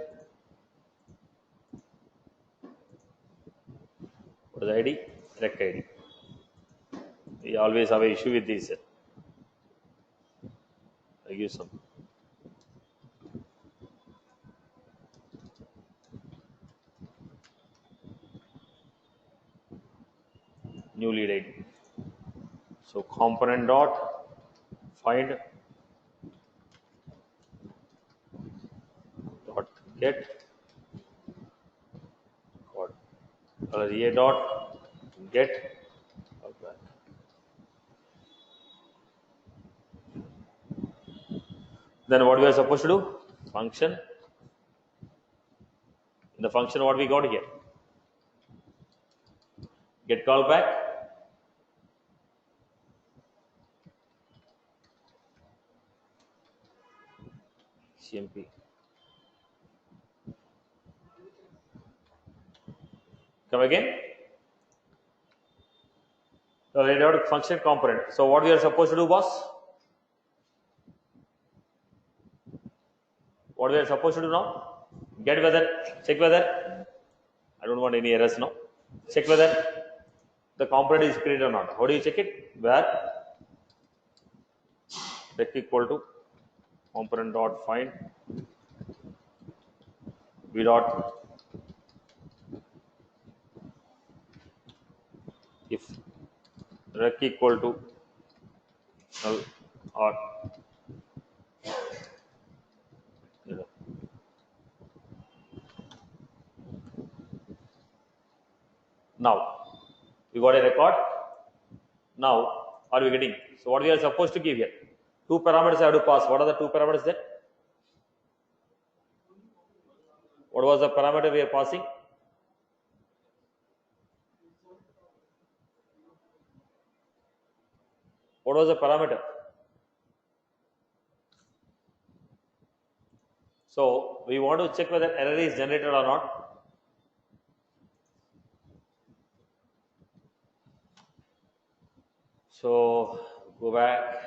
What is the ID? Rec ID. We always have an issue with this. I give some. New lead ID. So component dot find dot get code a dot get back. Then what we are supposed to do? Function. In the function, what we got here? Get callback. CMP. Come again. So laid out function component. So what we are supposed to do, boss? What we are supposed to do now? Get whether, check whether. I don't want any errors now. check whether the component is created or not. How do you check it? Where rec equal to component dot find v dot if rec equal to null or error. Now we got a record. Now are we getting? So what we are supposed to give here? Two parameters I have to pass. What are the two parameters there? What was the parameter we are passing? What was the parameter? So we want to check whether error is generated or not. So go back.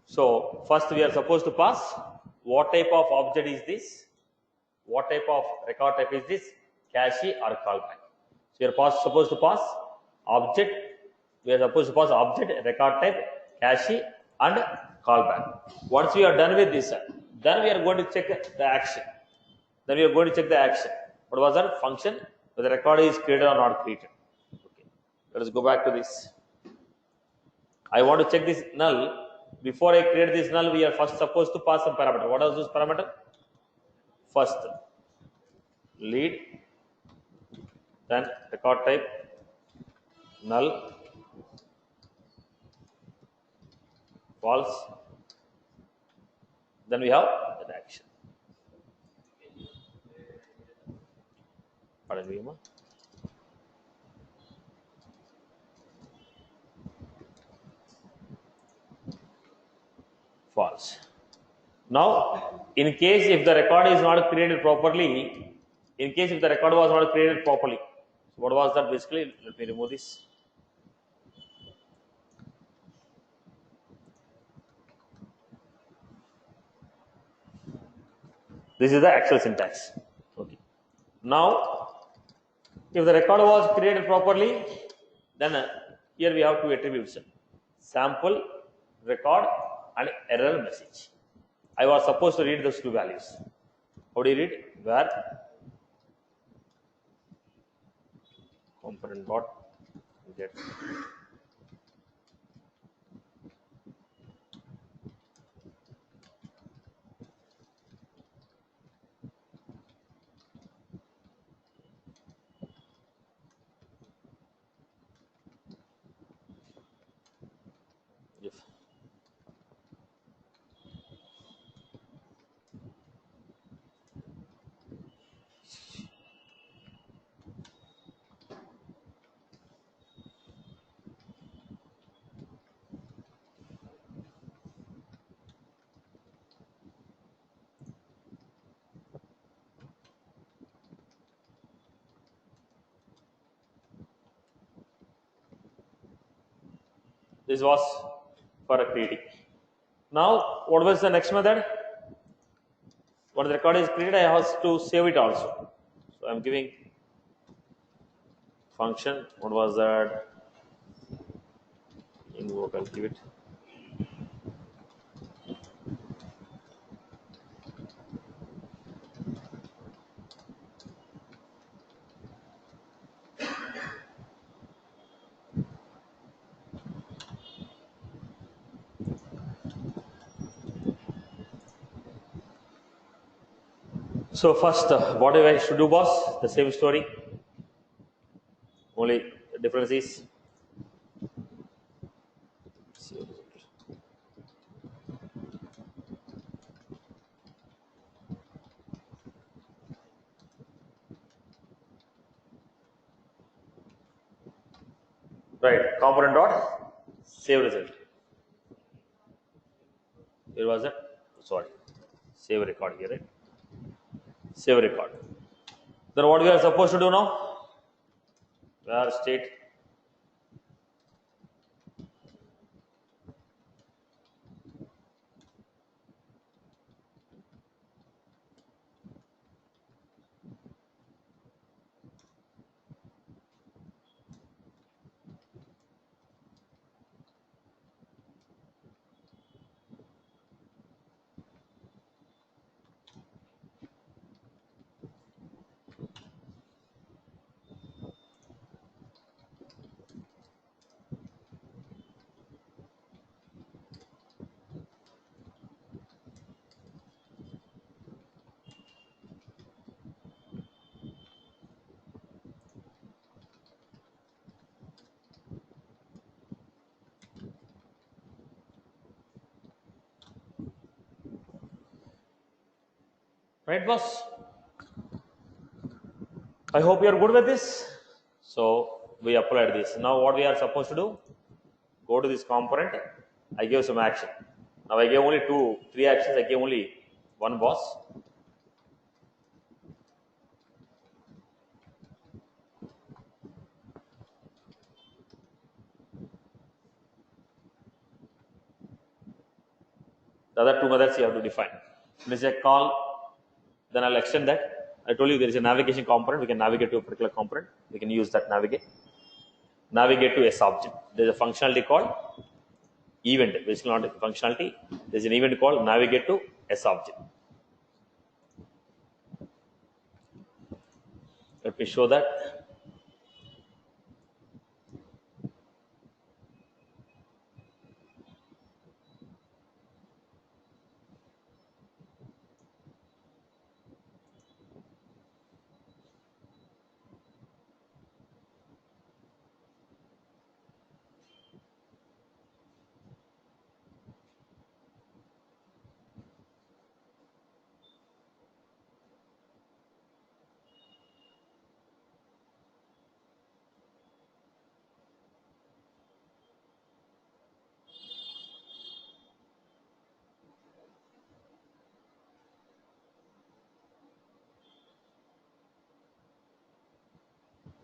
So first we are supposed to pass what type of object is this? What type of record type is this? Cache or callback. So you are supposed to pass object. We are supposed to pass object, record type, cache and callback. Once we are done with this, then we are going to check the action. Then we are going to check the action. What was that function? Whether record is created or not created. Okay. Let us go back to this. I want to check this null. Before I create this null, we are first supposed to pass some parameter. What are those parameter? First, lead, then record type, null, false, then we have the action. Pardon me, false. Now, in case if the record is not created properly, in case if the record was not created properly, so what was that basically? Let me remove this. This is the actual syntax. Okay. Now, if the record was created properly, then here we have two attributes: sample record and error message. I was supposed to read those two values. How do you read? Where component dot get if this was for creating. Now, what was the next method? When the record is created, I have to save it also. So I am giving function. What was that? Invoke, I'll give it. So first, what I should do was the same story. Only the difference is right. Component dot save result. Here was it. Sorry, save record here. Right? Save record. Then what we are supposed to do now? Where state Right, boss? I hope you are good with this. So we applied this. Now what we are supposed to do? Go to this component. I give some action. Now I gave only 3 actions. I gave only one, boss. The other 2 methods you have to define. This is a call. Then I'll extend that. I told you there is a navigation component. We can navigate to a particular component. We can use that navigate. Navigate to S object. There is a functionality called event. Basically not a functionality. There is an event called navigate to S object. Let me show that.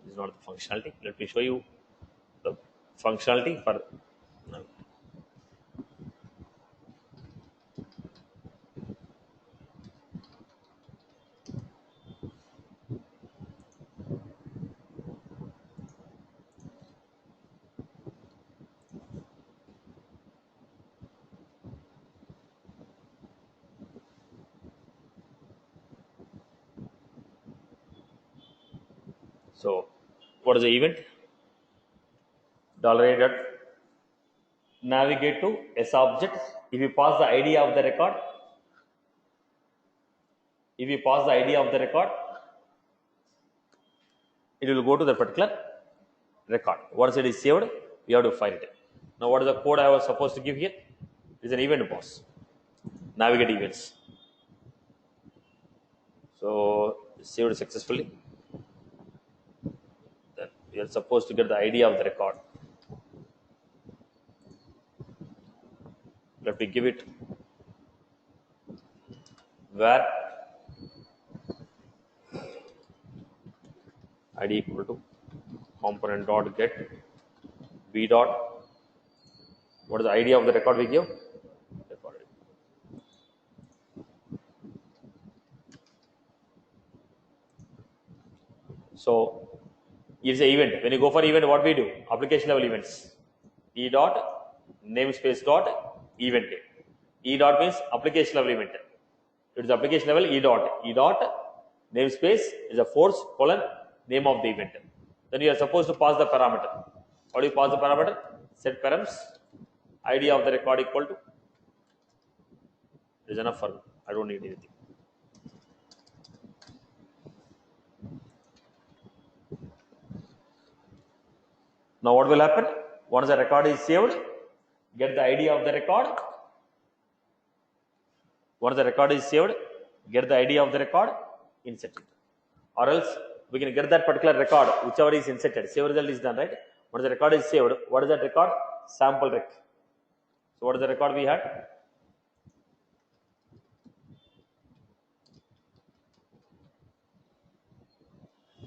This is not the functionality. Let me show you the functionality for. So, what is the event? $A dot navigate to S object. If you pass the ID of the record, it will go to the particular record. Once it is saved, we have to find it. Now, what is the code I was supposed to give here? It is an event, boss. Navigate events. So, saved successfully. Then we are supposed to get the ID of the record. Let me give it where ID equal to component dot get b dot. What is the ID of the record we give? Record. So it's an event. When you go for event, what we do? Application level events. E dot namespace dot event. E dot means application level event. It is application level E dot. E dot namespace is a force colon name of the event. Then you are supposed to pass the parameter. How do you pass the parameter? Set params ID of the record equal to. Is enough for me. I don't need anything. Now what will happen? Once the record is saved, get the ID of the record. Once the record is saved, get the ID of the record, insert it. Or else we can get that particular record, whichever is inserted. Save result is done, right? Once the record is saved, what is that record? Sample rec. So what is the record we had?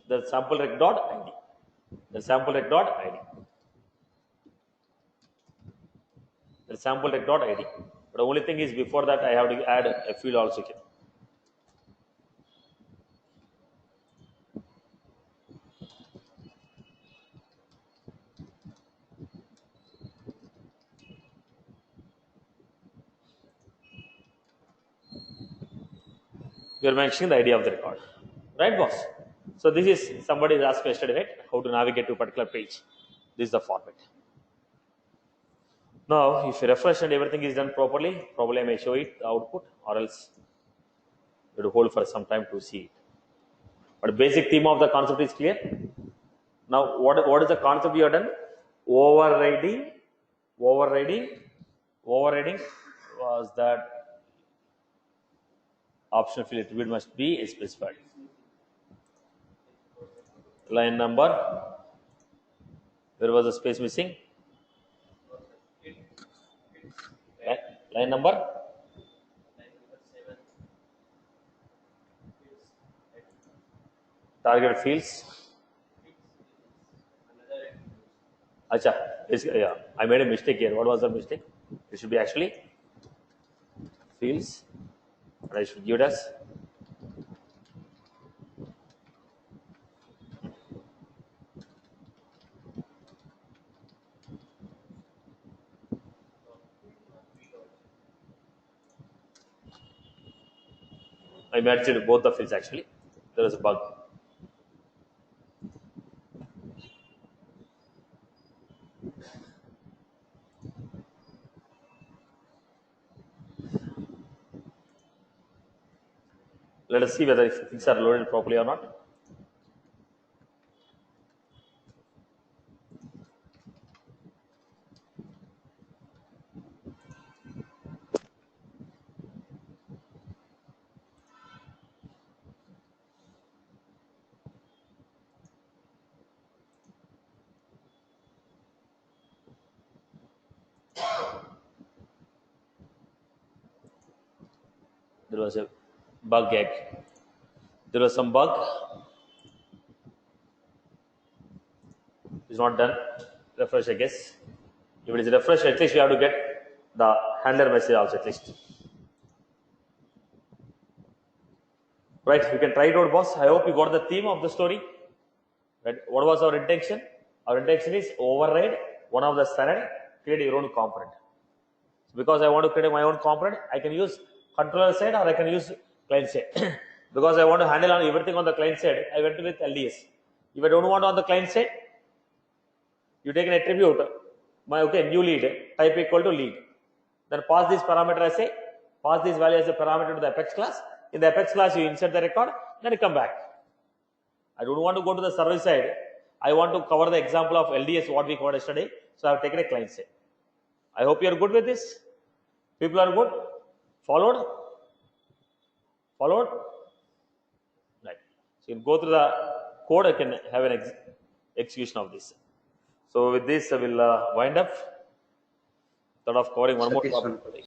The sample rec dot ID. The sample rec dot ID. The sample rec dot ID. But the only thing is before that I have to add a field also here. We are mentioning the ID of the record. Right, boss? So this is somebody is asked yesterday, right? How to navigate to a particular page. This is the format. Now, if you refresh and everything is done properly, probably I may show it the output, or else you have to hold for some time to see it. But basic theme of the concept is clear. Now, what is the concept we have done? Overriding was that Option field attribute must be specified. Line number. Where was the space missing? Line number. Target fields. Acha, yeah, I made a mistake here. What was the mistake? It should be actually fields. And I should give it as I merged both the fields actually. There is a bug. Let us see whether things are loaded properly or not. There was a bug egg. There was some bug. It's not done. Refresh, I guess. If it is refresh, at least you have to get the handler message also at least. Right, you can try it out, boss. I hope you got the theme of the story. Right. What was our intention? Our intention is override one of the standard, create your own component. So because I want to create my own component, I can use controller side or I can use client side. Because I want to handle on everything on the client side, I went with LDS. If I don't want on the client side, you take an attribute, new lead, type equal to lead. Then pass this parameter as a, pass this value as a parameter to the Apex class. In the Apex class, you insert the record, then you come back. I don't want to go to the service side. I want to cover the example of LDS, what we covered yesterday. So I have taken a client side. I hope you are good with this. People are good. Followed? Followed? Right. So you can go through the code. I can have an execution of this. So with this, I will wind up. Thought of covering one more topic.